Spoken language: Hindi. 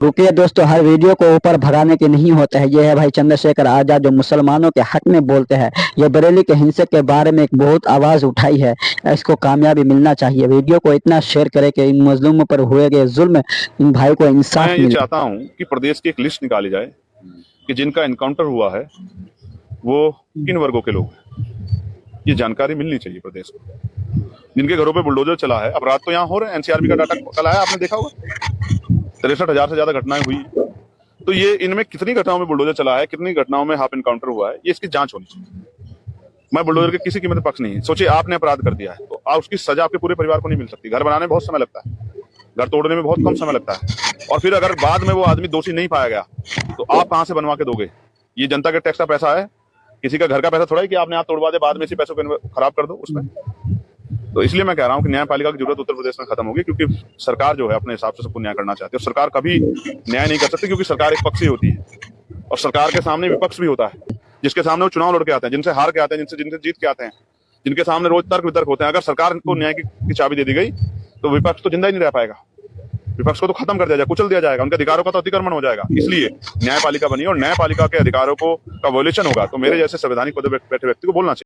रुकिए दोस्तों, हर वीडियो को ऊपर भगाने के नहीं होते हैं। ये है भाई चंद्रशेखर आजाद जो मुसलमानों के हक में बोलते हैं। ये बरेली के हिंसक के बारे में एक बहुत आवाज उठाई है। इसको कामयाबी मिलना चाहिए। वीडियो को इतना शेयर करें कि इन मजलूमों पर हुए गए जुल्म इन भाई को इंसाफ मैं ये मिले। चाहता हूं कि प्रदेश की एक लिस्ट निकाली जाए कि जिनका एनकाउंटर हुआ है वो किन वर्गों के लोग हैं। ये जानकारी मिलनी चाहिए प्रदेश को। जिनके घरों पे बुलडोजर चला है, अपराध तो यहाँ हो रहे हैं। एनसीआरबी का डाटा कल आया, आपने देखा होगा, 63,000 से ज्यादा घटनाएं हुई। तो ये इनमें कितनी घटनाओं में बुलडोजर चला है, कितनी घटनाओं में हाफ एनकाउंटर हुआ है, ये इसकी जांच होनी चाहिए। मैं बुलडोजर के किसी कीमत पक्ष नहीं है। सोचिए आपने अपराध कर दिया है तो आप उसकी सजा आपके पूरे परिवार को नहीं मिल सकती। घर बनाने में बहुत समय लगता है, घर तोड़ने में बहुत कम समय लगता है, और फिर अगर बाद में वो आदमी दोषी नहीं पाया गया तो आप कहां से बनवा के दोगे। ये जनता के टैक्स का पैसा है, किसी का घर का पैसा थोड़ा है कि आपने आप तोड़वा दे, बाद में इसी पैसों को खराब कर दो उसमें। तो इसलिए मैं कह रहा हूं कि न्यायपालिका की जरूरत उत्तर प्रदेश में खत्म होगी, क्योंकि सरकार जो है अपने हिसाब से सबको न्याय करना चाहती है। और सरकार कभी न्याय नहीं कर सकती, क्योंकि सरकार एक पक्षी होती है और सरकार के सामने विपक्ष भी होता है, जिसके सामने वो चुनाव लड़ के आते हैं, जिनसे हार के आते हैं, जिनसे जीत के आते हैं, जिनके सामने रोज तर्क वितर्क होते हैं। अगर सरकार को न्याय की चाबी दे दी गई तो विपक्ष तो जिंदा ही नहीं रह पाएगा। विपक्ष को तो खत्म कर दिया जाएगा, कुचल दिया जाएगा, उनके अधिकारों का तो अतिक्रमण हो जाएगा। इसलिए न्यायपालिका बनी और न्यायपालिका के अधिकारों को का वॉल्यूशन होगा तो मेरे जैसे संवैधानिक पद पे बैठे व्यक्ति को बोलना चाहिए।